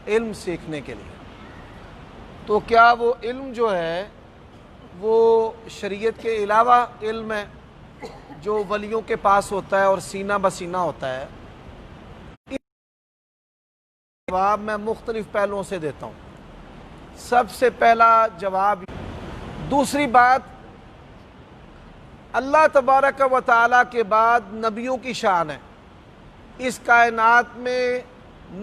علم سیکھنے کے لیے، تو کیا وہ علم جو ہے وہ شریعت کے علاوہ علم ہے جو ولیوں کے پاس ہوتا ہے اور سینہ بسینہ ہوتا ہے؟ جواب میں مختلف پہلوؤں سے دیتا ہوں۔ سب سے پہلا جواب، دوسری بات، اللہ تبارک و تعالیٰ کے بعد نبیوں کی شان ہے۔ اس کائنات میں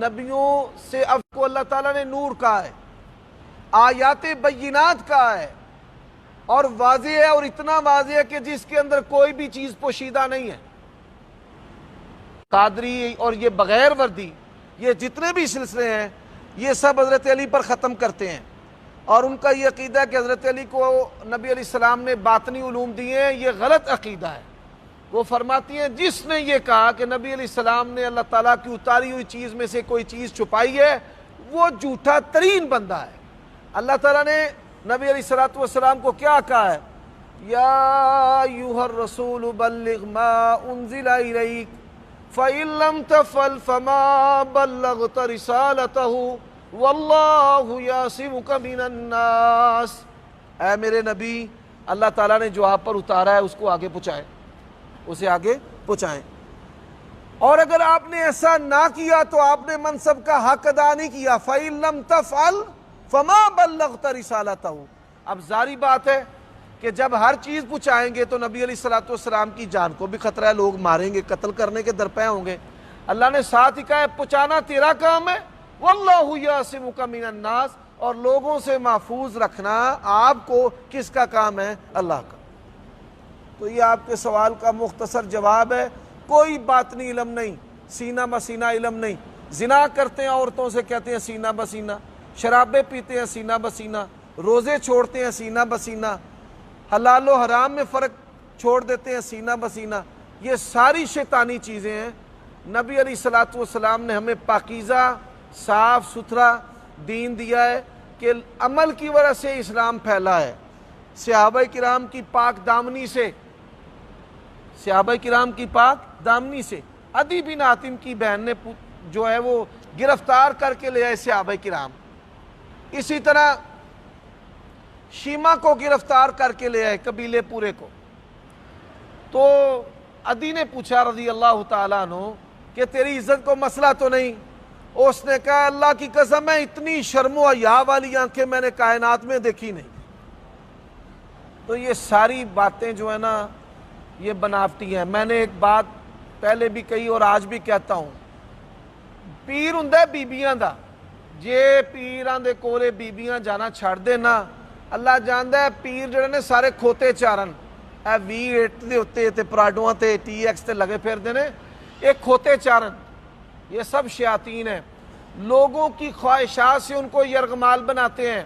نبیوں سے اب کو اللہ تعالیٰ نے نور کہا ہے، آیات بینات کہا ہے، اور واضح ہے، اور اتنا واضح ہے کہ جس کے اندر کوئی بھی چیز پوشیدہ نہیں ہے۔ قادری اور یہ بغیر وردی، یہ جتنے بھی سلسلے ہیں، یہ سب حضرت علی پر ختم کرتے ہیں، اور ان کا یہ عقیدہ ہے کہ حضرت علی کو نبی علیہ السلام نے باطنی علوم دیے ہیں، یہ غلط عقیدہ ہے۔ وہ فرماتی ہیں جس نے یہ کہا کہ نبی علیہ السلام نے اللہ تعالیٰ کی اتاری ہوئی چیز میں سے کوئی چیز چھپائی ہے، وہ جھوٹا ترین بندہ ہے۔ اللہ تعالیٰ نے نبی علیہ السلام کو کیا کہا ہے؟ یا ایھا الرسول بلغ ما انزل الیک فإن لم تفعل فما بلغت رسالته واللہ یعصمک من الناس۔ اے میرے نبی، اللہ تعالیٰ نے جو آپ پر اتارا ہے اس کو آگے پہنچائیں، اسے آگے پہنچائیں، اور اگر آپ نے ایسا نہ کیا تو آپ نے منصب کا حق ادا نہیں کیا۔ فإن لم تفعل فما بلغت رسالته۔ اب ظاہری بات ہے کہ جب ہر چیز پہنچائیں گے تو نبی علیہ السلام کی جان کو بھی خطرہ ہے، لوگ ماریں گے، قتل کرنے کے درپے ہوں گے۔ اللہ نے ساتھ ہی کہا ہے پہنچانا تیرا کام ہے، واللہ یعصمک من الناس، اور لوگوں سے محفوظ رکھنا آپ کو کس کا کام ہے؟ اللہ کا۔ تو یہ آپ کے سوال کا مختصر جواب ہے، کوئی باطنی علم نہیں، سینہ بسینہ علم نہیں۔ زنا کرتے ہیں عورتوں سے، کہتے ہیں سینہ بسینہ، شرابیں پیتے ہیں سینہ بسینہ، روزے چھوڑتے ہیں سینہ بسینہ، حلال و حرام میں فرق چھوڑ دیتے ہیں سینہ بسینہ۔ یہ ساری شیطانی چیزیں ہیں۔ نبی علیہ السلام نے ہمیں پاکیزہ صاف ستھرا دین دیا ہے کہ عمل کی وجہ سے اسلام پھیلا ہے۔ صحابہ کرام کی پاک دامنی سے، صحابہ کرام کی پاک دامنی سے عدی بن حاتم کی بہن نے جو ہے وہ گرفتار کر کے لے آئے صحابہ کرام۔ اسی طرح شیما کو گرفتار کر کے لے آئے، قبیلے پورے کو۔ تو عدی نے پوچھا رضی اللہ تعالیٰ عنہ کہ تیری عزت کو مسئلہ تو نہیں؟ اس نے کہا اللہ کی قسم ہے، اتنی شرم و حیا والی آنکھیں میں نے کائنات میں دیکھی نہیں۔ تو یہ ساری باتیں جو ہے نا یہ بناوٹی ہیں۔ میں نے ایک بات پہلے بھی کہی اور آج بھی کہتا ہوں، پیر ہوندا بیبیاں دا، جے پیراں دے کولے بیبیاں جانا چھڑ دے نا، اللہ جاندا ہے پیر جڑے نے سارے کھوتے چارن، اے V8 دے اتے تے پراڈواں تے TX تے لگے پھردے نے، ایک کھوتے چارن۔ یہ سب شیاطین ہیں، لوگوں کی خواہشات سے ان کو یرغمال بناتے ہیں۔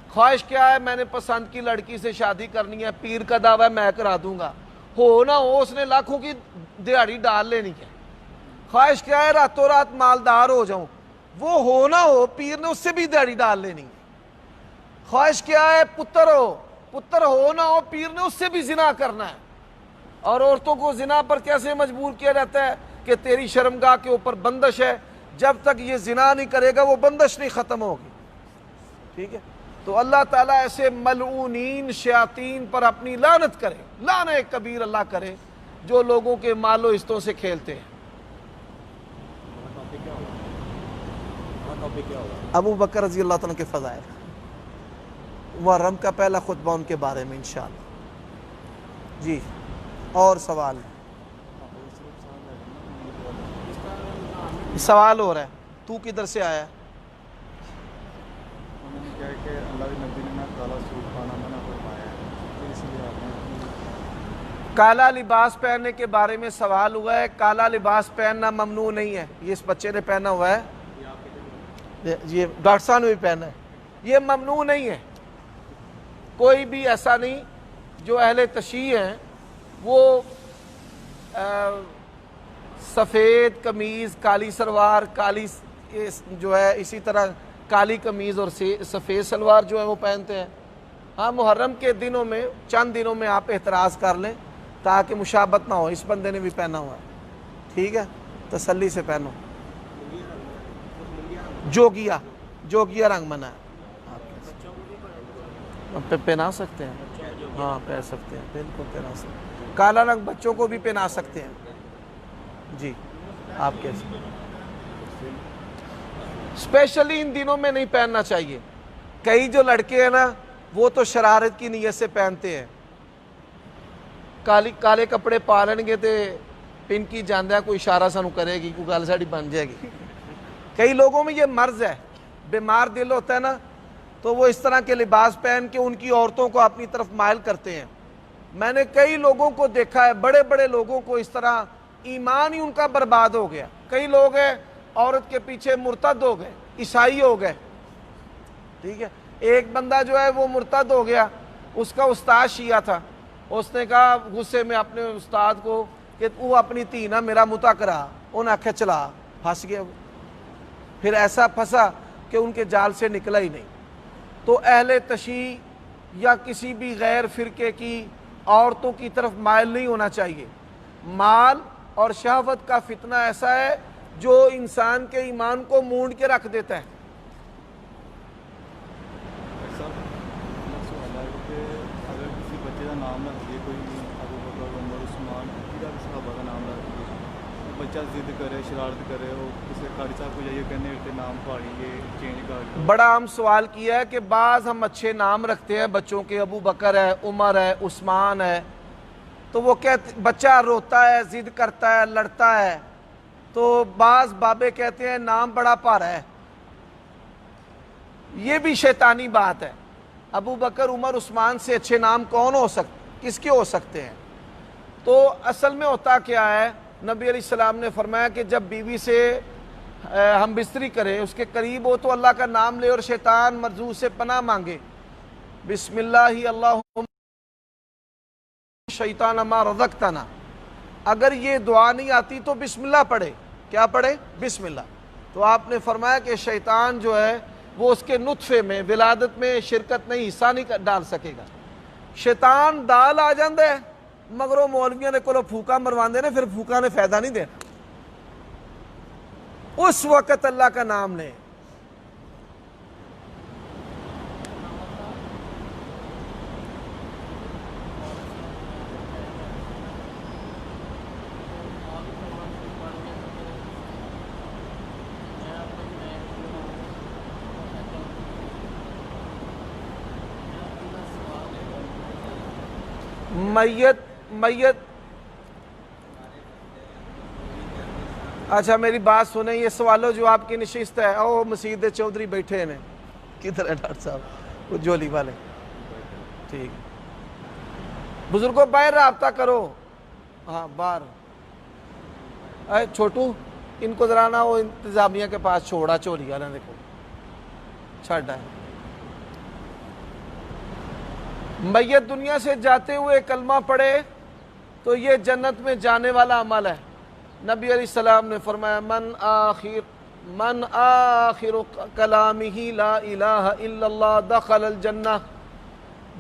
خواہش کیا ہے؟ میں نے پسند کی لڑکی سے شادی کرنی ہے، پیر کا دعویٰ ہے میں کرا دوں گا، ہو نہ ہو اس نے لاکھوں کی دیہڑی ڈال لینی ہے۔ خواہش کیا ہے؟ راتوں رات مالدار ہو جاؤں، وہ ہو نہ ہو پیر نے اس سے بھی دیہڑی ڈال لینی ہے۔ خواہش کیا ہے؟ پتر ہو نہ ہو پیر نے اس سے بھی زنا کرنا ہے۔ اور عورتوں کو زنا پر کیسے مجبور کیا جاتا ہے کہ تیری شرمگاہ کے اوپر بندش ہے، جب تک یہ زنا نہیں کرے گا وہ بندش نہیں ختم ہوگی۔ ٹھیک ہے؟ تو اللہ تعالیٰ ایسے ملعونین شیاطین پر اپنی لعنت کرے، لعنت کبیر اللہ کرے جو لوگوں کے مال و عزتوں سے کھیلتے ہیں۔ ابو بکر رضی اللہ تعالیٰ کے فضائل، محرم کا پہلا خطبہ ان کے بارے میں انشاءاللہ۔ جی اور سوال سوال ہو رہا ہے، تو کدھر سے آیا ہے؟ کالا لباس پہننے کے بارے میں سوال ہوا ہے۔ کالا لباس پہننا ممنوع نہیں ہے، یہ اس بچے نے پہنا ہوا ہے، یہ ڈاکٹر صاحب نے بھی پہنا ہے، یہ ممنوع نہیں ہے۔ کوئی بھی ایسا نہیں، جو اہل تشیع ہیں وہ سفید قمیض، کالی سلوار، کالی جو ہے اسی طرح کالی قمیض اور سفید سلوار جو ہے وہ پہنتے ہیں۔ ہاں محرم کے دنوں میں چند دنوں میں آپ احتراز کر لیں تاکہ مشابہت نہ ہو، اس بندے نے بھی پہنا ہوا ہے، ٹھیک ہے، تسلی سے پہنو۔ जोगिया रंग बना है। पहना सकते हैं, हाँ पहन सकते हैं, बिल्कुल पहना सकते हैं। काला रंग बच्चों को भी पहना सकते हैं जी। आप कैसे, स्पेशली इन दिनों में नहीं पहनना चाहिए। कई जो लड़के हैं ना वो तो शरारत की नीयत से पहनते हैं, काले कपड़े पा लेंगे तो पिन की जान है, कोई इशारा सानू करेगी, कोई गल साड़ी बन जाएगी। कई लोगों में ये मर्ज है, बीमार दिल होता है ना तो वो इस तरह के लिबास पहन के उनकी औरतों को अपनी तरफ माइल करते हैं। मैंने कई लोगों को देखा है, बड़े बड़े लोगों को, इस तरह ईमान ही उनका बर्बाद हो गया। कई लोग हैं औरत के पीछे मुर्तद हो गए, ईसाई हो गए, ठीक है। एक बंदा जो है वो मुर्तद हो गया, उसका उस्ताद शिया था, उसने कहा गुस्से में अपने उस्ताद को कि वो अपनी धी ना मेरा मुता करा, उन्हें आख्या चला, फंस गया। फिर ऐसा फंसा कि उनके जाल से निकला ही नहीं। तो अहले तशी या किसी भी गैर फिरके की औरतों की तरफ माइल नहीं होना चाहिए। माल और शहवत का फितना ऐसा है जो इंसान के ईमान को मूंड के रख देता है। अगर किसी बच्चे का नाम रख दिए, कोई अबू बकर, उमर, उस्मान, किसी सहाबा का नाम रख दिए, तो बच्चा जिद करे, शरारत करे, वो किसी कारी साहब को जाइए कहने के नाम पहाड़ी ये चेंज कर दो। बड़ा आम सवाल किया है कि बाज़ हम अच्छे नाम रखते हैं बच्चों के, अबू बकर है, उमर है, उस्मान है, तो वो कहते बच्चा रोता है, जिद करता है, लड़ता है, तो बाज़ बाबे कहते हैं नाम बड़ा भारा है। ये भी शैतानी बात है। अबू बकर, उमर, उस्मान से अच्छे नाम कौन हो सकते, किसके हो सकते हैं? तो असल में होता क्या है, नबी अलैहिस्सलाम ने फरमाया कि जब बीवी से हम बिस्तरी करें, उसके करीब हो तो अल्लाह का नाम ले और शैतान मरजू से पनाह मांगे। बिस्मिल्लाहि अल्लाहुम्मा शैतान मा रज़क़तना। अगर ये दुआ नहीं आती तो बिस्मिल्लाह पढ़े। क्या पढ़े? बिस्मिल्लाह। तो आपने फरमाया कि शैतान जो है वो उसके नुत्फे में, विलादत में शिरकत नहीं, हिस्सा नहीं डाल सकेगा। शैतान दाल आ जाता है मगरों मौलवियों ने कोलो फूका मरवाते ने, फिर फूका ने फायदा नहीं देना। उस वक्त अल्लाह का नाम लें। मैयत अच्छा मेरी बात सुने, ये सवालों जवाब की नशिस्त है। ओ मसीद चौधरी बैठे हैं, किधर है डॉक्टर साहब? वो जोली वाले, ठीक। बुजुर्गों बाहर रब्ता करो, हाँ बाहर। अरे छोटू इनको जरा ना वो इंतजामिया के पास छोड़ा, चोरी वाले देखो छड़ है। मैयत दुनिया से जाते हुए कलमा पढ़े तो ये जन्नत में जाने वाला अमल है। नबी अलैहिस्सलाम ने फरमाया मन आखिर कलामिही ला इलाहा इल्लल्लाह दखलल जन्नह।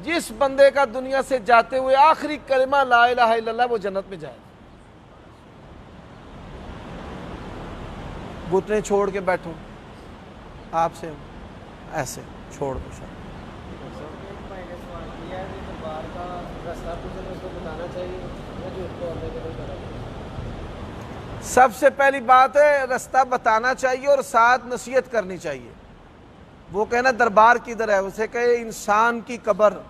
जिस बंदे का दुनिया से जाते हुए आखिरी कलमा ला इलाहा इल्लल्लाह, वो जन्नत में जाए। घुटने छोड़ के बैठो, आपसे ऐसे छोड़ दो। सबसे पहली बात है रास्ता बताना चाहिए और साथ नसीहत करनी चाहिए। वो कहना दरबार किधर है, उसे कहे इंसान की कब्र,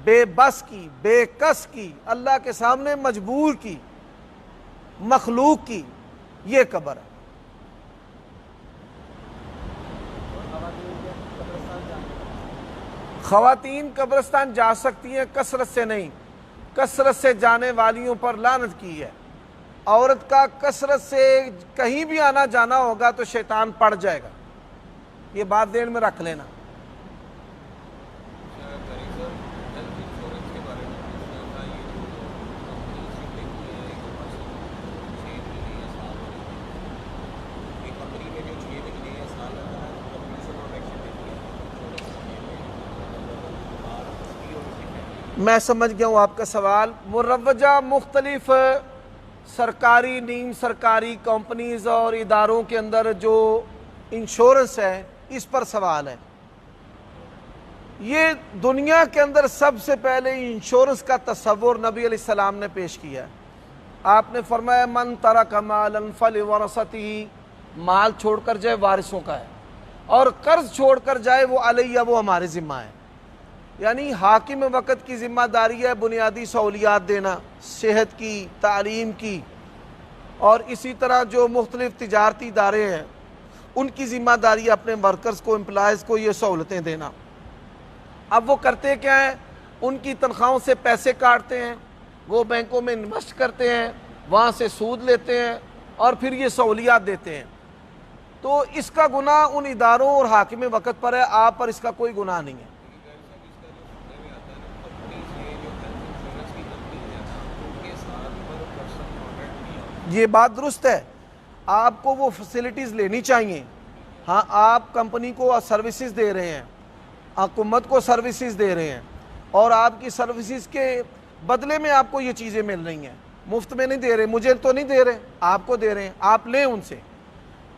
बेबस की, बेकस की, अल्लाह के सामने मजबूर की, मखलूक की, ये कब्र है। ख़वातीन कब्रिस्तान जा सकती हैं, कसरत से नहीं। कसरत से जाने वालियों पर लानत की है। औरत का कसरत से कहीं भी आना जाना होगा तो शैतान पड़ जाएगा, ये बात ध्यान में रख लेना। मैं समझ गया हूँ आपका सवाल। मुरवजा मुख्तलिफ सरकारी, नीम सरकारी कंपनीज और इदारों के अंदर जो इंश्योरेंस है, इस पर सवाल है। ये दुनिया के अंदर सबसे पहले इंश्योरेंस का तस्वुर नबी अलैहिस्सलाम ने पेश किया है। आपने फरमाया मन तरक मालन फलिवरसतिही, माल छोड़कर जाए वारिसों का है, और कर्ज छोड़कर जाए वो अलैया, वो हमारे ज़िम्मा है। यानी हाकिम वक़्त की ज़िम्मेदारी है बुनियादी सहूलियात देना, सेहत की, तालीम की, और इसी तरह जो मुख्तलिफ तिजारती इदारे हैं उनकी ज़िम्मेदारी अपने वर्कर्स को, एम्प्लॉयज़ को ये सहूलतें देना। अब वो करते क्या हैं, उनकी तनख्वाहों से पैसे काटते हैं, वो बैंकों में इन्वेस्ट करते हैं, वहाँ से सूद लेते हैं और फिर ये सहूलियात देते हैं। तो इसका गुनाह उन इदारों और हाकिम वक़्त पर है, आप पर इसका कोई गुनाह नहीं है। ये बात दुरुस्त है, आपको वो फैसिलिटीज़ लेनी चाहिए। हाँ, आप कंपनी को सर्विसेज दे रहे हैं, हुकूमत को सर्विसेज दे रहे हैं, और आपकी सर्विसेज के बदले में आपको ये चीज़ें मिल रही हैं, मुफ्त में नहीं दे रहे। मुझे तो नहीं दे रहे, आपको दे रहे हैं, आप लें उनसे।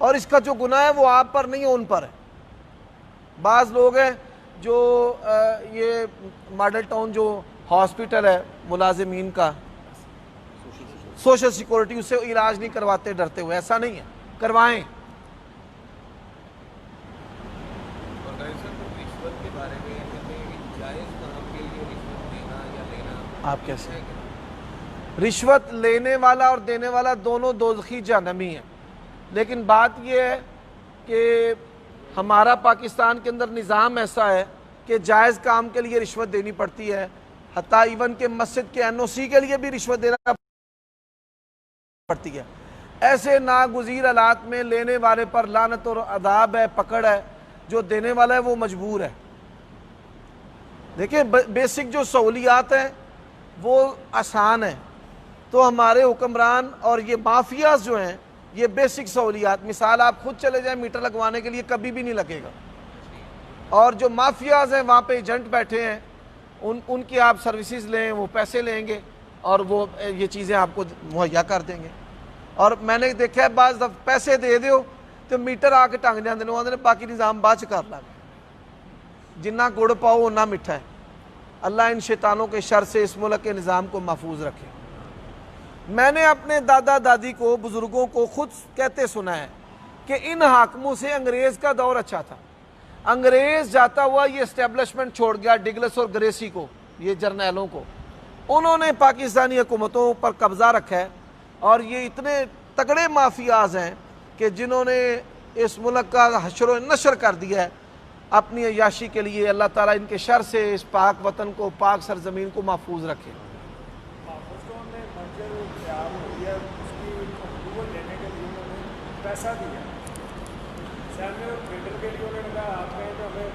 और इसका जो गुनाह है वो आप पर नहीं है, उन पर है। बाज़ लोग हैं जो ये मॉडल टाउन जो हॉस्पिटल है मुलाजिमीन का, सोशल सिक्योरिटी, उससे इलाज नहीं करवाते डरते हुए। ऐसा नहीं है, करवाएं। आप कैसे, रिश्वत लेने वाला और देने वाला दोनों दोज़खी जहन्नमी हैं। लेकिन बात यह है कि हमारा पाकिस्तान के अंदर निज़ाम ऐसा है कि जायज़ काम के लिए रिश्वत देनी पड़ती है, हत्ता इवन के मस्जिद के NOC के लिए भी रिश्वत देना पड़ती है। ऐसे नागुज़ीर हालात में लेने वाले पर लानत और अदाब है, पकड़ है। जो देने वाला है वो मजबूर है। देखिए, बेसिक जो सहूलियात हैं वो आसान है। तो हमारे हुक्मरान और ये माफियाज जो हैं, ये बेसिक सहूलियात, मिसाल आप खुद चले जाएं मीटर लगवाने के लिए, कभी भी नहीं लगेगा। और जो माफियाज हैं वहाँ पे एजेंट बैठे हैं, उनकी आप सर्विसेज लें, वो पैसे लेंगे और वो ये चीज़ें आपको मुहैया कर देंगे। और मैंने देखा है बाज़ पैसे दे दो तो मीटर आके टंग जाते हैं, आते बाकी निज़ाम बाद च कर ला, जिन्ना गुड़ पाओ उन्ना मिठा है। अल्लाह इन शैतानों के शर से इस मुल्क के निज़ाम को महफूज रखे। मैंने अपने दादा दादी को, बुज़ुर्गों को खुद कहते सुना है कि इन हाकिमों से अंग्रेज़ का दौर अच्छा था। अंग्रेज़ जाता हुआ ये इस्टेब्लिशमेंट छोड़ गया, डिगलस और ग्रेसी को, ये जर्नैलों को। उन्होंने पाकिस्तानी हुकूमतों पर कब्ज़ा रखा है, और ये इतने तगड़े माफियाज हैं कि जिन्होंने इस मुल्क का हशर व नशर कर दिया है अपनी अय्याशी के लिए। अल्लाह ताला इनके शर से इस पाक वतन को, पाक सरजमीन को महफूज रखे। पैसा दिया के लिए, उन्होंने कहा आप कहें तो हमें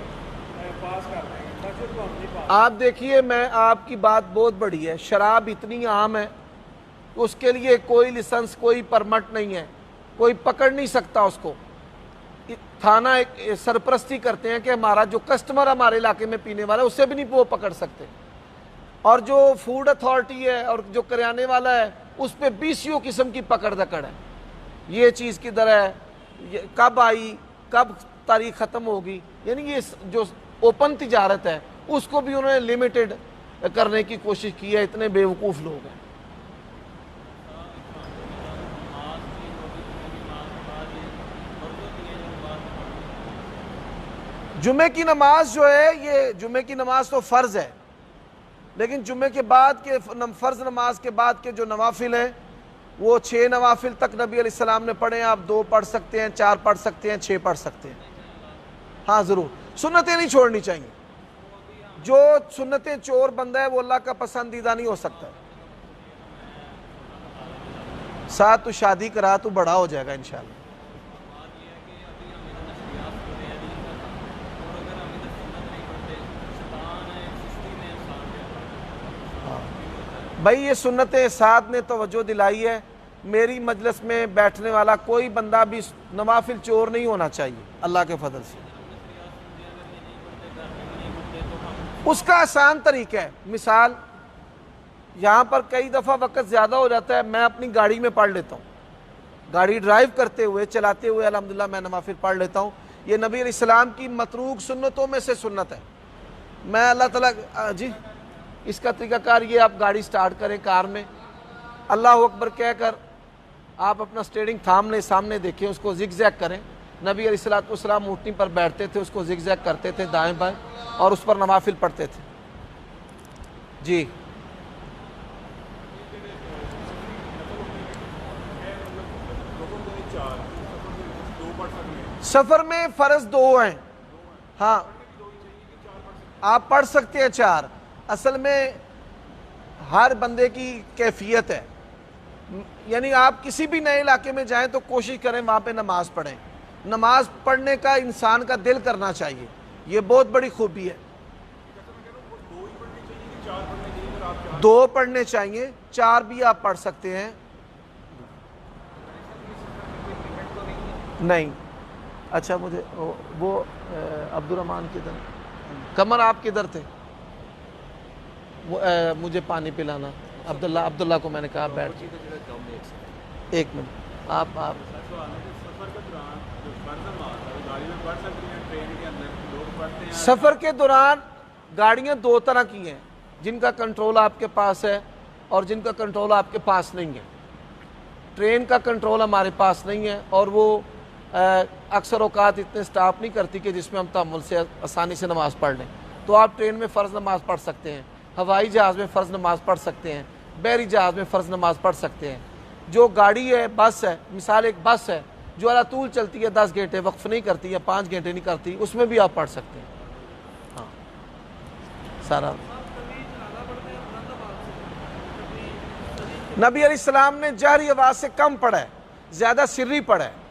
पास कर देंगे, मस्जिद को हम नहीं पास। आप देखिए, मैं आपकी बात बहुत बड़ी है, शराब इतनी आम है, उसके लिए कोई लाइसेंस, कोई परमिट नहीं है, कोई पकड़ नहीं सकता उसको। थाना एक सरपरस्ती करते हैं कि हमारा जो कस्टमर हमारे इलाके में पीने वाला है उससे भी नहीं वो पकड़ सकते। और जो फूड अथॉरिटी है और जो करियाने वाला है उस पर 20 किस्म की पकड़ दकड़ है। ये चीज़ किधर है, ये कब आई, कब तारीख ख़त्म होगी। यानी ये जो ओपन तिजारत है उसको भी उन्होंने लिमिटेड करने की कोशिश की है। इतने बेवकूफ़ लोग हैं। जुमे की नमाज जो है, ये जुमे की नमाज तो फ़र्ज़ है, लेकिन जुमे के बाद के फ़र्ज़ नमाज के बाद के जो नवाफिल हैं वो 6 नवाफिल तक नबी अलैहिस्सलाम ने पढ़े हैं। आप 2 पढ़ सकते हैं, 4 पढ़ सकते हैं, 6 पढ़ सकते हैं। हाँ ज़रूर, सुन्नतें नहीं छोड़नी चाहिए। जो सुन्नतें चोर बंदा है वो अल्लाह का पसंदीदा नहीं हो सकता। साथ तो शादी करा तो बड़ा हो जाएगा इंशाल्लाह। भाई ये सुन्नतें साथ ने तवज्जो दिलाई है। मेरी मजलिस में बैठने वाला कोई बंदा भी नवाफिल चोर नहीं होना चाहिए अल्लाह के फजल से। उसका आसान तरीका है, मिसाल यहाँ पर कई दफ़ा वक़्त ज़्यादा हो जाता है, मैं अपनी गाड़ी में पढ़ लेता हूँ। गाड़ी ड्राइव करते हुए चलाते हुए अल्हम्दुलिल्लाह मैं नवाफिल पढ़ लेता हूँ। ये नबी अलैहिस्सलाम की मतरूक सुन्नतों में से सुन्नत है। मैं अल्लाह ताला जी इसका तरीक़ाकार ये, आप गाड़ी स्टार्ट करें कार में, अल्लाह अकबर कहकर आप अपना स्टीयरिंग थाम लें, सामने देखें, उसको जिग-जैग करें। नबी अलैहिस्सलाम ऊँटनी पर बैठते थे, उसको जिग-जैग करते थे दाएं बाएं और उस पर नवाफिल पढ़ते थे। जी सफ़र में फ़र्ज 2 हैं। हाँ, आप पढ़ सकते हैं 4। असल में हर बंदे की कैफियत है, यानी आप किसी भी नए इलाके में जाएं तो कोशिश करें वहाँ पे नमाज पढ़ें। नमाज पढ़ने का इंसान का दिल करना चाहिए, ये बहुत बड़ी खूबी है। 2 पढ़ने चाहिए, 4 भी आप पढ़ सकते हैं। नहीं, अच्छा मुझे वो अब्दुर्रहमान किधर, कमर आप किधर थे? वो मुझे पानी पिलाना। अब्दुल्ला को मैंने कहा बैठ। 1 मिनट आप सफ़र के दौरान गाड़ियाँ 2 तरह की हैं, जिनका कंट्रोल आपके पास है और जिनका कंट्रोल आपके पास नहीं है। ट्रेन का कंट्रोल हमारे पास नहीं है और वो अक्सर औकात इतने स्टॉप नहीं करती कि जिसमें हम तहम्मुल से आसानी से नमाज़ पढ़ लें। तो आप ट्रेन में फ़र्ज़ नमाज़ पढ़ सकते हैं, हवाई जहाज़ में फ़र्ज़ नमाज़ पढ़ सकते हैं, बहरी जहाज़ में फ़र्ज़ नमाज़ पढ़ सकते हैं। जो गाड़ी है, बस है, मिसाल एक बस है जो अलातूल चलती है, 10 घंटे वक्फ़ नहीं करती या 5 घंटे नहीं करती, उसमें भी आप पढ़ सकते हैं। हाँ सारा नबी अलैहिस्सलाम ने जहरी आवाज़ से कम पढ़ा है, ज़्यादा सिर्री पढ़ा है।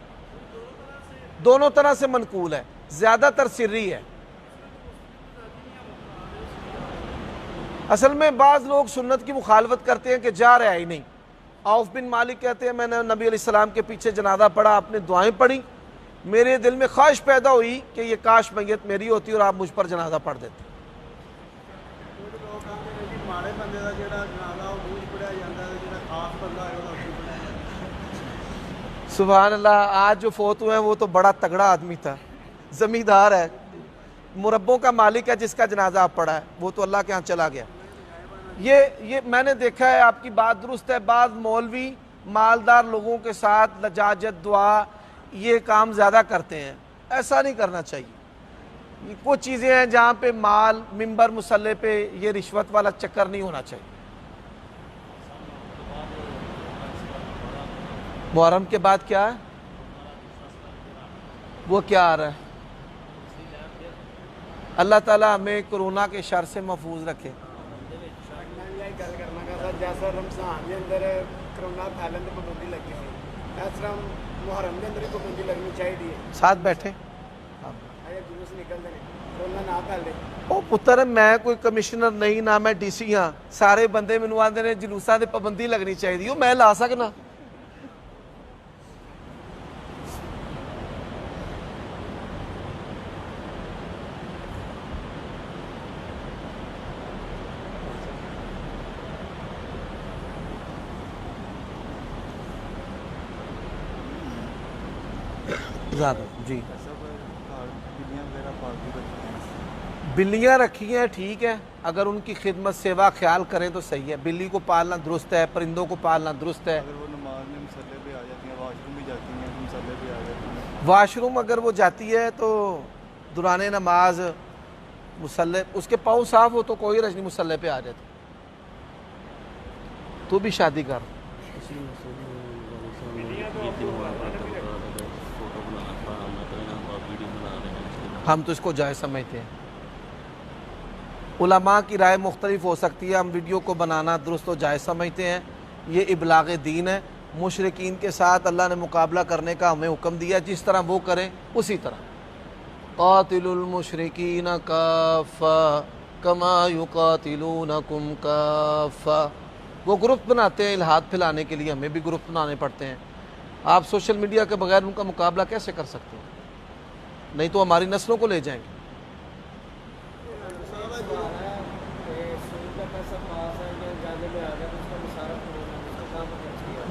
दोनों तरह से मनकूल है, ज़्यादातर सिर्री है। असल में बाज़ लोग सुन्नत की मुखालफत करते हैं कि जा रहा ही नहीं। औफ बिन मालिक कहते हैं मैंने नबी अलैहिस्सलाम के पीछे जनाजा पढ़ा, आपने दुआएं पढ़ी, मेरे दिल में ख्वाहिश पैदा हुई कि ये काश मैयत मेरी होती और आप मुझ पर जनाजा पढ़ देते। सुभान अल्लाह, आज जो फोत हुए हैं वो तो बड़ा तगड़ा आदमी था, ज़मींदार है, मुरब्बों का मालिक है, जिसका जनाजा आप पढ़ा है वो तो अल्लाह के यहाँ चला गया। ये मैंने देखा है, आपकी बात दुरुस्त है। बाद मौलवी मालदार लोगों के साथ लजाजत दुआ ये काम ज़्यादा करते हैं, ऐसा नहीं करना चाहिए। ये कुछ चीज़ें हैं जहाँ पे माल मिंबर मुसल्ले पे ये रिश्वत वाला चक्कर नहीं होना चाहिए। मुहर्रम के बाद क्या है, वो क्या आ रहा है? अल्लाह ताला हमें कोरोना के शर से महफूज रखे। जैसा रमज़ान के अंदर कोरोना फैलन की पाबंदी लगी हुई, इस तरह मुहर्रम के अंदर ही पाबंदी लगनी चाहिए। साथ बैठे जुलूस निकलते हैं, कोरोना ना फैले। ओ पुत्र, मैं कोई कमिश्नर नहीं, ना मैं DC हाँ। सारे बंदे मैनू आंदे ने जुलूसां ते पाबंदी लगनी चाहिए, वो मैं ला सकना? ज़्यादा जी बिल्लियाँ रखी हैं, ठीक है, अगर उनकी खिदमत सेवा ख्याल करें तो सही है। बिल्ली को पालना दुरुस्त है, परिंदों को पालना दुरुस्त है। अगर वो नमाज में मसल्ले पे आ जाती हैं, वाशरूम भी जाती हैं, मसल्ले पे आ जाती हैं। वाशरूम अगर वो जाती है तो दुराने नमाज मुसल्ले, उसके पाँव साफ हो तो कोई रजनी मुसल्ले पे आ जाती। तू भी शादी कर। हम तो इसको जायज़ समझते हैं। उलमा की राय मुख्तलिफ हो सकती है, हम वीडियो को बनाना दुरुस्त और जायज़ समझते हैं। ये इबलाग दीन है। मुशरिकीन के साथ अल्लाह ने मुकाबला करने का हमें हुक्म दिया, जिस तरह वो करें उसी तरह। क़ातिलुल मुशरिकीन काफ़ा कमा युक़ातिलूनकुम काफ़ा। वो ग्रुप बनाते हैं इल्हाद फैलाने के लिए, हमें भी ग्रुप बनाने पड़ते हैं। आप सोशल मीडिया के बगैर उनका मुकाबला कैसे कर सकते हैं? नहीं तो हमारी नस्लों को ले जाएंगे।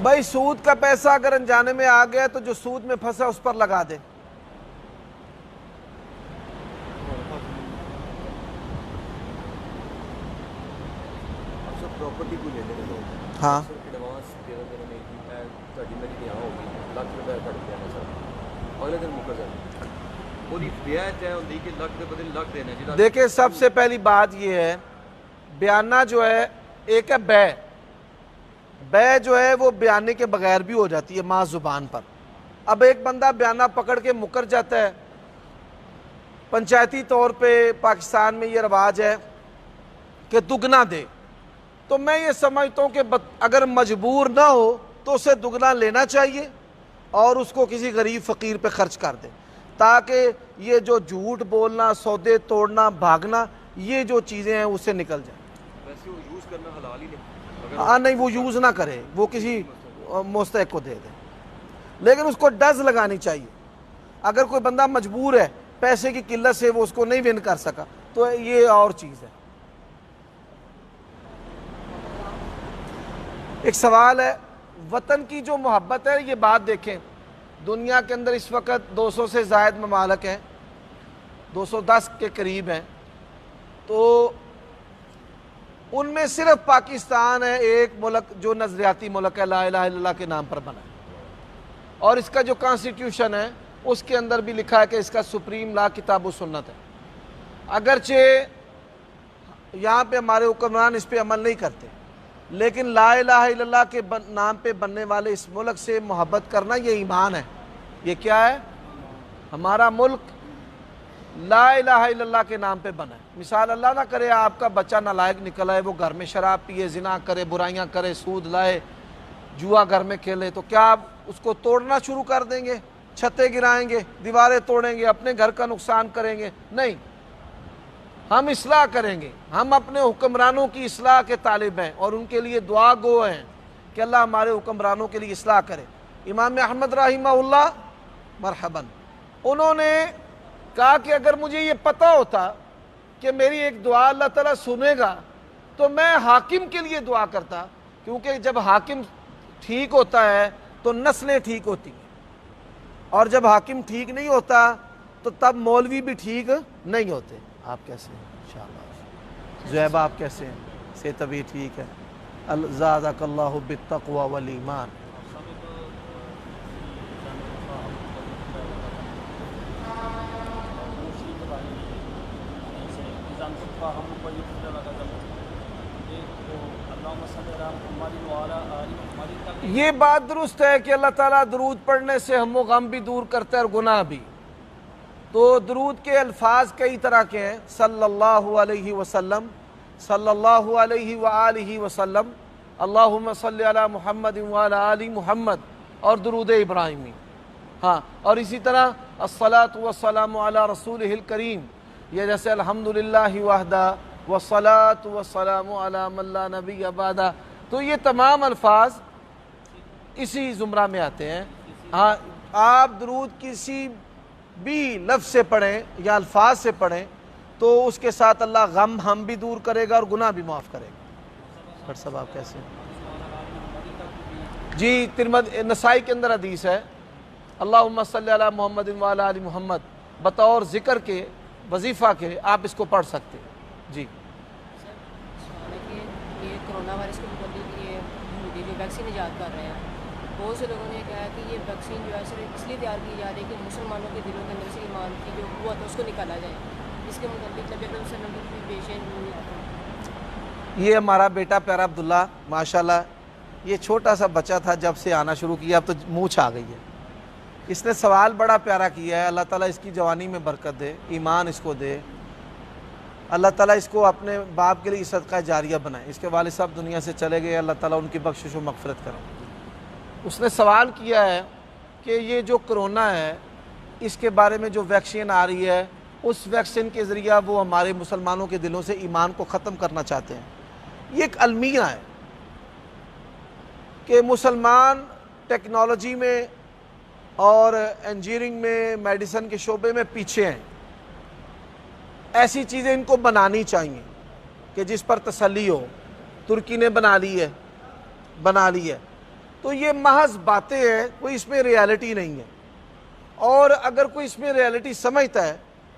بھائی سود کا پیسہ اگر انجانے میں آ گیا تو جو سود میں پھنسا اس پر لگا دے. پراپرٹی کو لینے کے لوگ ہاں ایڈوانس دے دیں نہیں جی میں تھوڑی میری یہاں ہوگی لاکھ روپے کٹ گیا نا سر اگلے دن مکر جائے وہی رعایت ہے ہوتی کہ لاکھ کے بدلے لاکھ دینا جی. دیکھیں سب سے پہلی بات یہ ہے بیانہ جو ہے ایک ہے بے جو ہے وہ بیانے کے بغیر بھی ہو جاتی ہے ماں زبان پر. اب ایک بندہ بیانہ پکڑ کے مکر جاتا ہے. پنچایتی طور پہ پاکستان میں یہ رواج ہے کہ دگنا دے, تو میں یہ سمجھتا ہوں کہ اگر مجبور نہ ہو تو اسے دگنا لینا چاہیے اور اس کو کسی غریب فقیر پہ خرچ کر دے, تاکہ یہ جو جھوٹ بولنا, سودے توڑنا, بھاگنا, یہ جو چیزیں ہیں اس سے نکل جائیں. ویسے وہ یوز کرنا حلال ہی نہیں. ہاں نہیں وہ یوز نہ کرے, وہ کسی مستحق کو دے دے, لیکن اس کو ڈز لگانی چاہیے. اگر کوئی بندہ مجبور ہے پیسے کی قلت سے وہ اس کو نہیں ون کر سکا تو یہ اور چیز ہے. ایک سوال ہے وطن کی جو محبت ہے, یہ بات دیکھیں دنیا کے اندر اس وقت 200 سے زائد ممالک ہیں, 210 کے قریب ہیں, تو ان میں صرف پاکستان ہے ایک ملک جو نظریاتی ملک ہے, لا الہ الا اللہ کے نام پر بنا ہے, اور اس کا جو کانسٹیٹیوشن ہے اس کے اندر بھی لکھا ہے کہ اس کا سپریم لا کتاب و سنت ہے. اگرچہ یہاں پہ ہمارے حکمران اس پہ عمل نہیں کرتے, لیکن لا الہ الا اللہ کے نام پہ بننے والے اس ملک سے محبت کرنا یہ ایمان ہے. یہ کیا ہے؟ ہمارا ملک لا الہ الا اللہ کے نام پہ بنا ہے. مثال اللہ نہ کرے آپ کا بچہ نالائق نکل آئے, وہ گھر میں شراب پیے, زنا کرے, برائیاں کرے, سود لائے, جوا گھر میں کھیلے, تو کیا آپ اس کو توڑنا شروع کر دیں گے, چھتیں گرائیں گے, دیواریں توڑیں گے, اپنے گھر کا نقصان کریں گے؟ نہیں, ہم اصلاح کریں گے. ہم اپنے حکمرانوں کی اصلاح کے طالب ہیں اور ان کے لیے دعا گو ہیں کہ اللہ ہمارے حکمرانوں کے لیے اصلاح کرے. امام احمد رحمہ اللہ مرحباً, انہوں نے کہا کہ اگر مجھے یہ پتہ ہوتا کہ میری ایک دعا اللہ تعالیٰ سنے گا تو میں حاکم کے لیے دعا کرتا, کیونکہ جب حاکم ٹھیک ہوتا ہے تو نسلیں ٹھیک ہوتی ہیں, اور جب حاکم ٹھیک نہیں ہوتا تو تب مولوی بھی ٹھیک نہیں ہوتے. آپ کیسے ہیں؟ انشاءاللہ زیبہ آپ کیسے ہیں؟ صحت بھی ٹھیک ہے. زادک اللہ بالتقوی والایمان. یہ بات درست ہے کہ اللہ تعالیٰ درود پڑھنے سے ہم و غم بھی دور کرتا ہے اور گناہ بھی. تو درود کے الفاظ کئی طرح کے ہیں, صلی اللہ علیہ وسلم, صلی اللہ علیہ وآلہ وسلم, اللہم صلی علی محمد وعلی آل محمد, اور درود ابراہیمی. ہاں, اور اسی طرح الصلاۃ والسلام علی رسولہ الکریم, یہ جیسے الحمدللہ وحدہ والصلاۃ والسلام علی من لا نبی بعدہ. تو یہ تمام الفاظ اسی زمرہ میں آتے ہیں. ہاں, آپ درود کسی بھی لفظ سے پڑھیں یا الفاظ سے پڑھیں تو اس کے ساتھ اللہ غم ہم بھی دور کرے گا اور گناہ بھی معاف کرے گا. ڈاکٹر صاحب آپ کیسے ہیں؟ جی ترمذی نسائی کے اندر حدیث ہے, اللہم صلی علی محمد وعلی آل محمد, بطور ذکر کے وظیفہ کے آپ اس کو پڑھ سکتے ہیں. جی یہ کرونا وائرس کے متعلق یہ جو ویکسین ایجاد کر رہے ہیں, بہت سے لوگوں نے کہا کہ یہ ویکسین جو ہے صرف اس لیے تیار کی جا رہی ہے کہ مسلمانوں کے دلوں کے اندر سے ایمان کی جو قوت ہے اس کو نکالا جائے. اس کے متعلق نبی اکرم صلی اللہ علیہ وسلم کی پیشین. یہ ہمارا بیٹا پیارا عبداللہ ماشاءاللہ, یہ چھوٹا سا بچہ تھا جب سے آنا شروع کیا, اب تو مونچھ آ گئی ہے. اس نے سوال بڑا پیارا کیا ہے, اللہ تعالیٰ اس کی جوانی میں برکت دے, ایمان اس کو دے, اللہ تعالیٰ اس کو اپنے باپ کے لیے صدقہ جاریہ بنائے. اس کے والد صاحب دنیا سے چلے گئے, اللہ تعالیٰ ان کی بخشش و مغفرت کرے. اس نے سوال کیا ہے کہ یہ جو کرونا ہے اس کے بارے میں جو ویکسین آ رہی ہے, اس ویکسین کے ذریعہ وہ ہمارے مسلمانوں کے دلوں سے ایمان کو ختم کرنا چاہتے ہیں. یہ ایک المیہ ہے کہ مسلمان ٹیکنالوجی میں اور انجینئرنگ میں, میڈیسن کے شعبے میں پیچھے ہیں. ایسی چیزیں ان کو بنانی چاہیے کہ جس پر تسلی ہو. ترکی نے بنا لی ہے, تو یہ محض باتیں ہیں, کوئی اس میں ریالٹی نہیں ہے. اور اگر کوئی اس میں ریالٹی سمجھتا ہے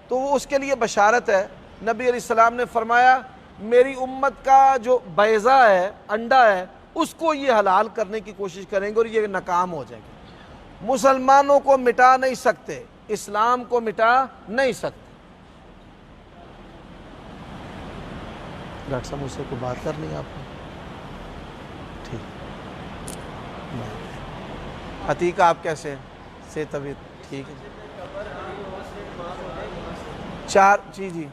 تو وہ اس کے لیے بشارت ہے. نبی علیہ السلام نے فرمایا میری امت کا جو بیضہ ہے, انڈا ہے, اس کو یہ حلال کرنے کی کوشش کریں گے اور یہ ناکام ہو جائیں گے. مسلمانوں کو مٹا نہیں سکتے, اسلام کو مٹا نہیں سکتے. ڈاکٹر صاحب مجھ سے کوئی بات کرنی ہے آپ نے؟ ٹھیک. عتیق آپ کیسے ہیں؟ سے طبیعت ٹھیک ہے؟ 4 جی.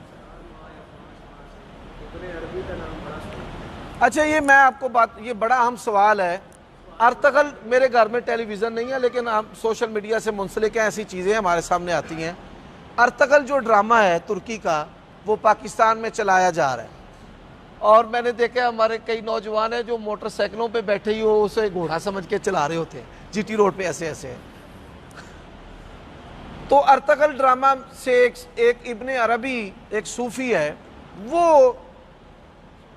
اچھا یہ میں آپ کو یہ بڑا اہم سوال ہے. ارطغرل میرے گھر میں ٹیلی ویژن نہیں ہے لیکن ہم سوشل میڈیا سے منسلک ہیں, ایسی چیزیں ہمارے سامنے آتی ہیں. ارطغرل جو ڈرامہ ہے ترکی کا وہ پاکستان میں چلایا جا رہا ہے, اور میں نے دیکھا ہمارے کئی نوجوان ہیں جو موٹر سائیکلوں پہ بیٹھے ہی ہو اسے گھوڑا سمجھ کے چلا رہے ہوتے ہیں جی ٹی روڈ پہ ایسے ایسے. تو ارطغرل ڈرامہ سے ایک ابن عربی ایک صوفی ہے وہ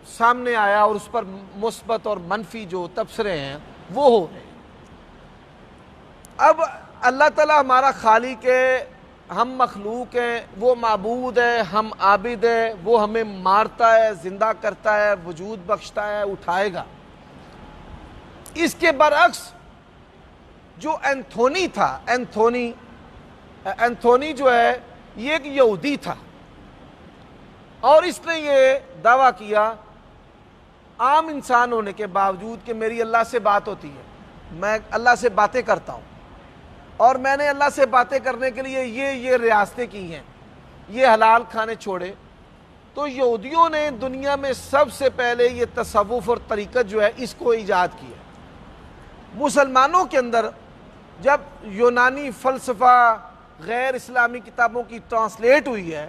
سامنے آیا اور اس پر مثبت اور منفی جو تبصرے ہیں وہ ہو رہے ہیں. اب اللہ تعالیٰ ہمارا خالق ہے, ہم مخلوق ہیں, وہ معبود ہے, ہم عابد ہے, وہ ہمیں مارتا ہے, زندہ کرتا ہے, وجود بخشتا ہے, اٹھائے گا. اس کے برعکس جو اینتھونی تھا, اینتھونی جو ہے یہ ایک یہودی تھا, اور اس نے یہ دعویٰ کیا عام انسان ہونے کے باوجود کہ میری اللہ سے بات ہوتی ہے, میں اللہ سے باتیں کرتا ہوں, اور میں نے اللہ سے باتیں کرنے کے لیے یہ ریاستیں کی ہیں, یہ حلال کھانے چھوڑے. تو یہودیوں نے دنیا میں سب سے پہلے یہ تصوف اور طریقت جو ہے اس کو ایجاد کیا. مسلمانوں کے اندر جب یونانی فلسفہ غیر اسلامی کتابوں کی ٹرانسلیٹ ہوئی ہے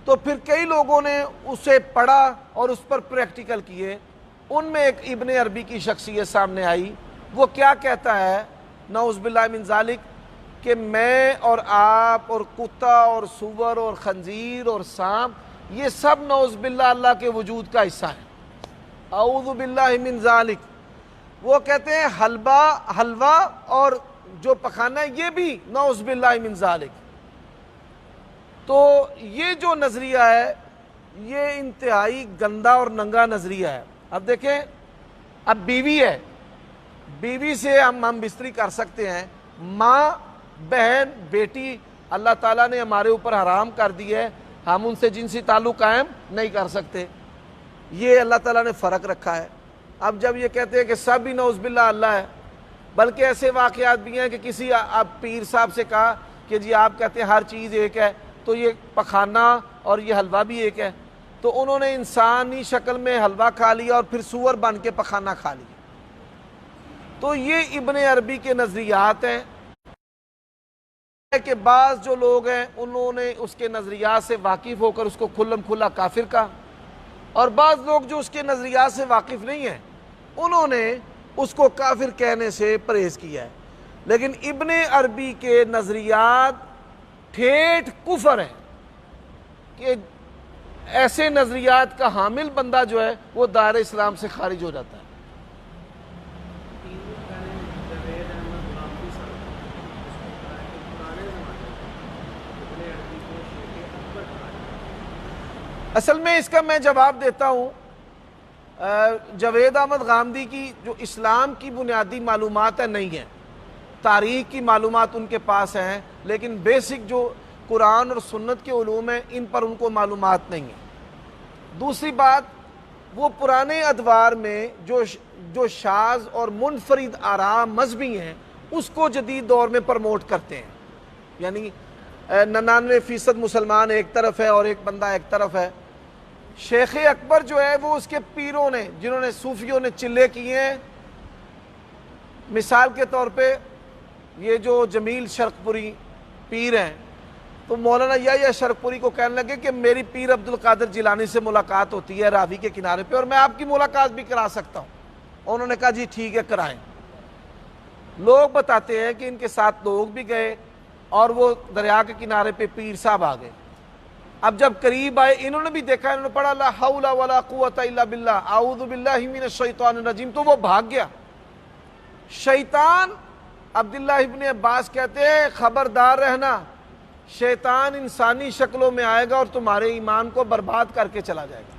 تو پھر کئی لوگوں نے اسے پڑھا اور اس پر پریکٹیکل کیے. ان میں ایک ابن عربی کی شخصیت سامنے آئی. وہ کیا کہتا ہے نعوذ باللہ من ذالک کہ میں اور آپ اور کتا اور سور اور خنزیر اور سانپ یہ سب نعوذ باللہ اللہ کے وجود کا حصہ ہے. اعوذ باللہ من ذالک. وہ کہتے ہیں حلوہ اور جو پکانا ہے یہ بھی نعوذ باللہ من ذالک. تو یہ جو نظریہ ہے یہ انتہائی گندا اور ننگا نظریہ ہے. اب دیکھیں, اب بیوی ہے, بیوی سے ہم بستری کر سکتے ہیں, ماں, بہن, بیٹی اللہ تعالیٰ نے ہمارے اوپر حرام کر دی ہے, ہم ان سے جنسی تعلق قائم نہیں کر سکتے. یہ اللہ تعالیٰ نے فرق رکھا ہے. اب جب یہ کہتے ہیں کہ سب ہی نعوذ باللہ اللہ ہے, بلکہ ایسے واقعات بھی ہیں کہ کسی آپ پیر صاحب سے کہا کہ جی آپ کہتے ہیں ہر چیز ایک ہے, تو یہ پخانا اور یہ حلوہ بھی ایک ہے, تو انہوں نے انسانی شکل میں حلوہ کھا لیا اور پھر سور بن کے پخانا کھا لیا. تو یہ ابن عربی کے نظریات ہیں کہ بعض جو لوگ ہیں انہوں نے اس کے نظریات سے واقف ہو کر اس کو کھلم کھلا کافر کہا, اور بعض لوگ جو اس کے نظریات سے واقف نہیں ہیں انہوں نے اس کو کافر کہنے سے پرہیز کیا ہے. لیکن ابن عربی کے نظریات ٹھیٹ کفر ہیں کہ ایسے نظریات کا حامل بندہ جو ہے وہ دائرہ اسلام سے خارج ہو جاتا ہے. اصل میں اس کا میں جواب دیتا ہوں. جاوید احمد غامدی کی جو اسلام کی بنیادی معلومات ہیں نہیں ہیں, تاریخ کی معلومات ان کے پاس ہیں, لیکن بیسک جو قرآن اور سنت کے علوم ہیں ان پر ان کو معلومات نہیں ہیں. دوسری بات, وہ پرانے ادوار میں جو شاذ اور منفرد آراء مذہبی ہیں اس کو جدید دور میں پروموٹ کرتے ہیں. یعنی 99% مسلمان ایک طرف ہے اور ایک بندہ ایک طرف ہے. شیخ اکبر جو ہے وہ اس کے پیروں نے, جنہوں نے صوفیوں نے چلے کیے ہیں, مثال کے طور پہ یہ جو جمیل شرق پوری پیر ہیں, تو مولانا یا شرق پوری کو کہنے لگے کہ میری پیر عبد القادر جیلانی سے ملاقات ہوتی ہے راوی کے کنارے پہ, اور میں آپ کی ملاقات بھی کرا سکتا ہوں. انہوں نے کہا جی ٹھیک ہے کرائیں. لوگ بتاتے ہیں کہ ان کے ساتھ لوگ بھی گئے اور وہ دریا کے کنارے پہ پیر صاحب آ گئے. اب جب قریب آئے انہوں نے بھی دیکھا, انہوں نے پڑھا لا حول ولا قوت الا باللہ اعوذ باللہ من الشیطان الرجیم, تو وہ بھاگ گیا. शैतान, अब्दुल्लाह इब्न अब्बास कहते हैं खबरदार रहना, शैतान इंसानी शक्लों में आएगा और तुम्हारे ईमान को बर्बाद करके चला जाएगा।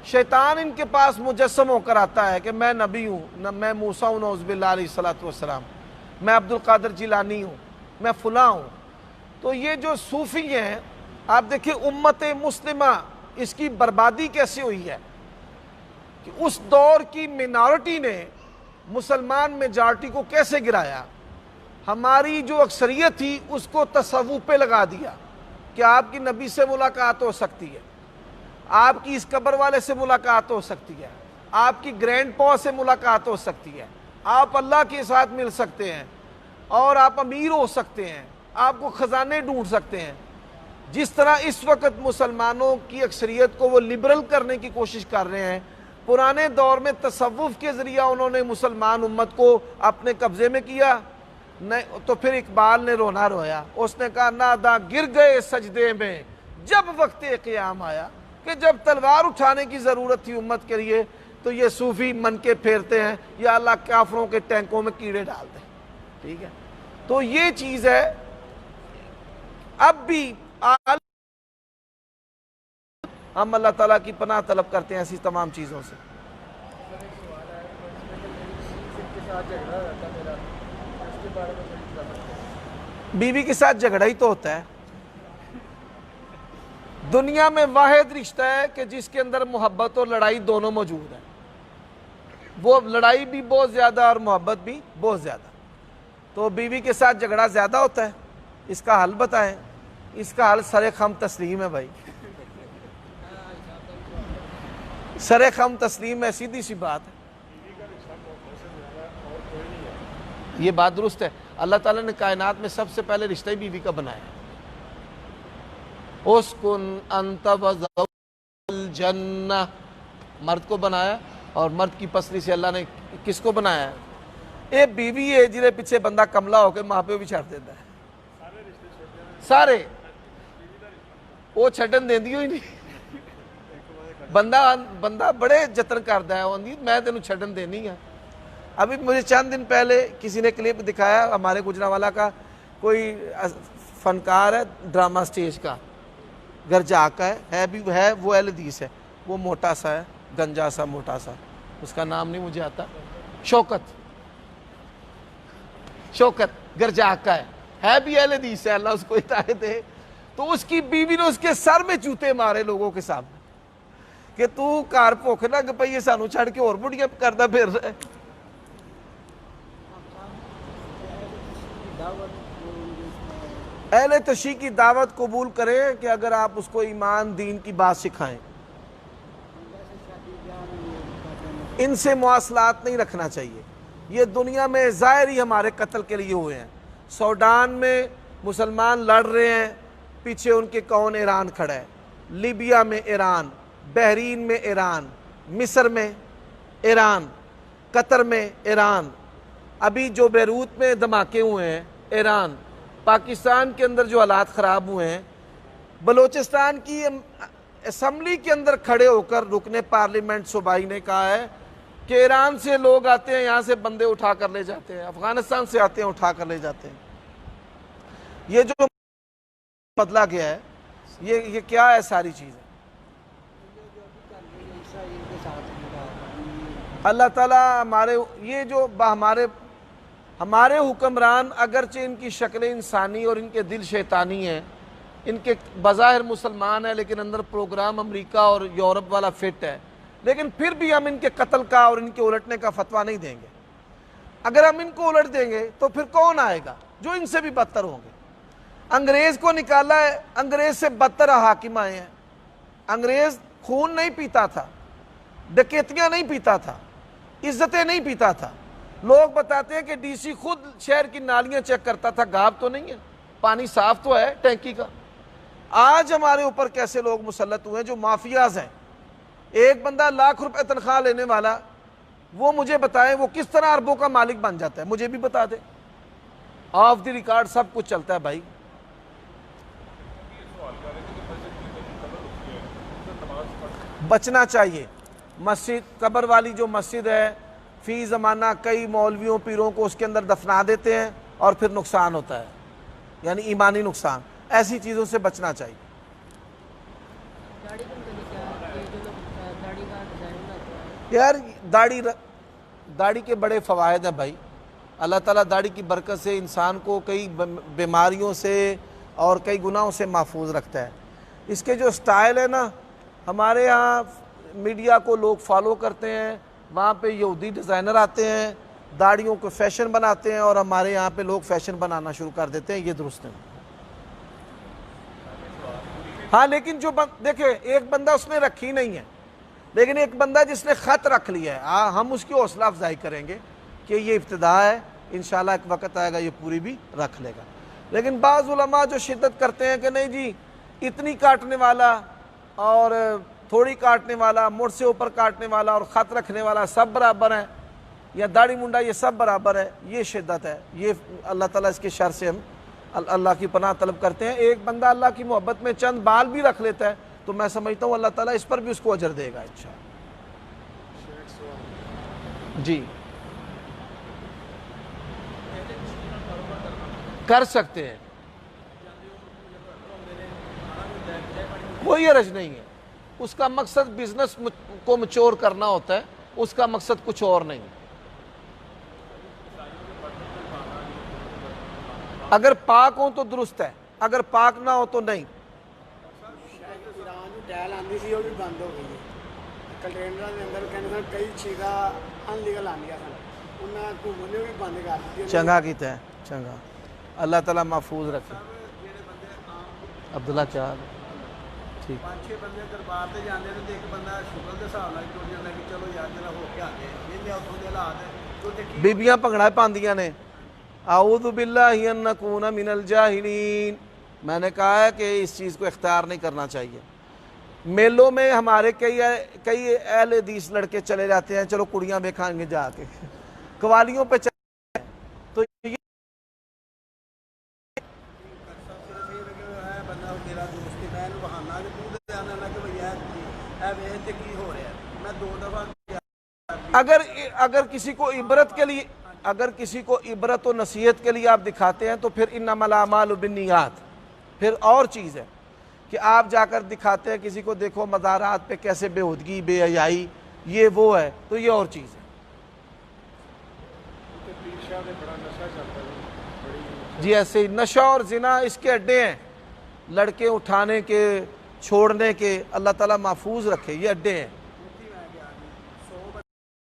शैतान इनके पास मुजस्सम होकर आता है कि मैं नबी हूँ, मैं मूसा हूँ नौज़ुबिल्लाह अलैहिस्सलातु वस्सलाम, मैं अब्दुल कादिर जिलानी हूँ, मैं फुला हूँ। तो ये जो सूफ़ी हैं, आप देखिए उम्मत मुस्लिमा इसकी बर्बादी कैसे हुई है कि उस दौर की मिनॉरिटी ने मुसलमान मेजॉरिटी को कैसे गिराया। हमारी जो अक्सरियत थी उसको तसव्वुफ़ पे लगा दिया कि आपकी नबी से मुलाकात हो सकती है, आपकी इस कब्र वाले से मुलाकात हो सकती है, आपकी ग्रैंड पॉ से मुलाकात हो सकती है, आप अल्लाह के साथ मिल सकते हैं और आप अमीर हो सकते हैं, आपको ख़जाने ढूंढ सकते हैं। जिस तरह इस वक्त मुसलमानों की अक्सरियत को वो लिबरल करने की कोशिश कर रहे हैं, पुराने दौर में तसव्वुफ़ के ज़रिया उन्होंने मुसलमान उम्मत को अपने कब्ज़े में किया। नहीं तो फिर इकबाल ने रोना रोया, उसने कहा नादा गिर गए सजदे में जब वक्त क़याम आया, कि जब तलवार उठाने की ज़रूरत थी उम्मत के लिए तो ये सूफ़ी मन के फेरते हैं या अल्लाह काफरों के टैंकों में कीड़े डाल दें। ठीक है, तो ये चीज़ है। अब भी हम अल्लाह ताला की पनाह तलब करते हैं ऐसी तमाम चीज़ों से। बीवी के साथ झगड़ा ही तो होता है। दुनिया में वाहिद रिश्ता है कि जिसके अंदर मोहब्बत और लड़ाई दोनों मौजूद है। वो लड़ाई भी बहुत ज़्यादा और मोहब्बत भी बहुत ज़्यादा। तो बीवी के साथ झगड़ा ज़्यादा होता है, इसका हल बताएं। इसका हल सरे खम तस्लीम है भाई, सरे खम तस्लीम है, सीधी सी बात है। ये बात दुरुस्त है। अल्लाह ताला ने कायनात में सबसे पहले रिश्ता ही बीवी का बनाया। उसकुन अंत वज़ौजुल जन्नह, मर्द को बनाया और मर्द की पसली से अल्लाह ने किसको बनाया? ये बीवी है जिन्हें पीछे बंदा कमला होकर माँ पे भी छड़ देता है। सारे वो छड्डन देंदी ही नहीं। बंदा बड़े जतन करता है, मैं तेनू छड्डन देनी है। अभी मुझे चंद दिन पहले किसी ने क्लिप दिखाया हमारे गुजरांवाला का, कोई फनकार है ड्रामा स्टेज का, गरजाक का है भी है, वो अहले हदीस है, वो मोटा सा है, गंजा सा मोटा सा, उसका नाम नहीं मुझे आता, शौकत गरजाक का है भी अहले हदीस है, अल्लाह उसको हिदायत दे। तो उसकी बीवी ने उसके सर में जूते मारे लोगों के सामने कि तू घर भुख लग पई है, सानू छड़ के होर बुढ़ियां करदा फिर रहा है। अहले तशी की दावत कबूल करें कि अगर आप उसको ईमान दीन की बात सिखाएं। इनसे मवासलात नहीं रखना चाहिए। ये दुनिया में ज़ाहिर ही हमारे कत्ल के लिए हुए हैं। सूडान में मुसलमान लड़ रहे हैं, पीछे उनके कौन? ईरान खड़ा है। लीबिया में ईरान, बहरीन में ईरान, मिस्र में ईरान, कतर में ईरान, अभी जो बैरूत में धमाके हुए हैं ईरान, पाकिस्तान के अंदर जो हालात ख़राब हुए हैं, बलूचिस्तान की असम्बली के अंदर खड़े होकर रुकने पार्लियामेंट सूबाई ने कहा है कि ईरान से लोग आते हैं, यहाँ से बंदे उठा कर ले जाते हैं, अफ़गानिस्तान से आते हैं उठा कर ले जाते हैं। ये जो बदला गया है ये क्या है? सारी चीज़ है। अल्लाह ताला हमारे हुक्मरान अगरचे इनकी शक्लें इंसानी और इनके दिल शैतानी हैं, इनके बज़ाहिर मुसलमान है लेकिन अंदर प्रोग्राम अमेरिका और यूरोप वाला फिट है, लेकिन फिर भी हम इनके कत्ल का और इनके उलटने का फतवा नहीं देंगे। अगर हम इनको उलट देंगे तो फिर कौन आएगा? जो इनसे भी बदतर होंगे। अंग्रेज़ को निकाला है, अंग्रेज़ से बदतर हाकिम आए हैं। अंग्रेज़ खून नहीं पीता था, डकैतियाँ नहीं पीता था, इज्जतें नहीं पीता था। लोग बताते हैं कि डीसी खुद शहर की नालियां चेक करता था, गाब तो नहीं है, पानी साफ तो है टैंकी का। आज हमारे ऊपर कैसे लोग मुसल्लत हुए हैं जो माफियाज हैं। एक बंदा लाख रुपए तनख्वाह लेने वाला, वो मुझे बताए वो किस तरह अरबों का मालिक बन जाता है, मुझे भी बता दे। ऑफ द रिकॉर्ड सब कुछ चलता है भाई। बचना चाहिए। मस्जिद, कब्र वाली जो मस्जिद है فی زمانہ کئی مولویوں پیروں کو اس کے اندر دفنا دیتے ہیں اور پھر نقصان ہوتا ہے، یعنی ایمانی نقصان. ایسی چیزوں سے بچنا چاہیے. داڑھی کے متعلق کیا ہے کہ جو لوگ داڑھی کا ڈیزائن بناتے ہیں؟ یار داڑھی کے بڑے فوائد ہیں بھائی. اللہ تعالیٰ داڑھی کی برکت سے انسان کو کئی بیماریوں سے اور کئی گناہوں سے محفوظ رکھتا ہے. اس کے جو سٹائل ہے نا، ہمارے ہاں میڈیا کو لوگ فالو کرتے ہیں، وہاں پہ یہودی ڈیزائنر آتے ہیں، داڑھیوں کو فیشن بناتے ہیں، اور ہمارے یہاں پہ لوگ فیشن بنانا شروع کر دیتے ہیں. یہ درست نہیں. ہاں لیکن جو دیکھیں، ایک بندہ اس نے رکھی نہیں ہے، لیکن ایک بندہ جس نے خط رکھ لیا ہے، ہم اس کی حوصلہ افزائی کریں گے کہ یہ ابتدا ہے، انشاءاللہ ایک وقت آئے گا یہ پوری بھی رکھ لے گا. لیکن بعض علماء جو شدت کرتے ہیں کہ نہیں جی اتنی کاٹنے والا اور تھوڑی کاٹنے والا، مڑ سے اوپر کاٹنے والا اور خط رکھنے والا سب برابر ہیں، یا داڑھی منڈا یہ سب برابر ہے، یہ شدت ہے. یہ اللہ تعالیٰ اس کے شر سے ہم اللہ کی پناہ طلب کرتے ہیں. ایک بندہ اللہ کی محبت میں چند بال بھی رکھ لیتا ہے تو میں سمجھتا ہوں اللہ تعالیٰ اس پر بھی اس کو اجر دے گا انشاءاللہ. جی کر سکتے ہیں، کوئی حرج نہیں ہے. اس کا مقصد بزنس کو میچور کرنا ہوتا ہے، اس کا مقصد کچھ اور نہیں. اگر پاک ہوں تو درست ہے، اگر پاک نہ ہو تو نہیں. ایران جو ٹائل آتی سی وہ بھی بند ہو گئی ہے. کنٹینر کے اندر کہنے سن کئی چیزاں ان لیگل آنیا سن، انہیں گھومنے بھی بند کر دی. چنگا کیتا ہے، چنگا. اللہ تعالیٰ محفوظ رکھے. عبداللہ چاہ ٹھیک. 5-6 بندے دربار تے جاندے تے ایک بندہ شکل دے حساب نال ٹر جاندا کہ چلو یار جڑا ہو کے آ گئے یہ اتوں دے حالات تو تے بیبیاں بھنگڑا پاندیاں نے. اعوذ باللہ ان نکون من الجاہلین. میں نے کہا ہے کہ اس چیز کو اختیار نہیں کرنا چاہیے. میلوں میں ہمارے کئی اہل حدیث لڑکے چلے جاتے ہیں، چلو کڑیاں دیکھائیں گے جا کے، قوالیوں پہ چلے تو یہ بندہ میرا دوست ہے میں بہانا کہ تو تے آنا نہ کہ بھئی اے ویکھ تے کی ہو رہا ہے. میں 2 دفعہ اگر کسی کو عبرت کے لیے، اگر کسی کو عبرت و نصیحت کے لیے آپ دکھاتے ہیں تو پھر انما الاعمال بالنیات، پھر اور چیز ہے کہ آپ جا کر دکھاتے ہیں کسی کو، دیکھو مزارات پہ کیسے بے ہودگی، بے حیائی، یہ وہ ہے، تو یہ اور چیز ہے. پیر شاہ نے بڑا نشہ چلتا ہے. جی ایسے ہی نشہ اور زنا اس کے اڈے ہیں، لڑکے اٹھانے کے، چھوڑنے کے. اللہ تعالیٰ محفوظ رکھے، یہ اڈے ہیں.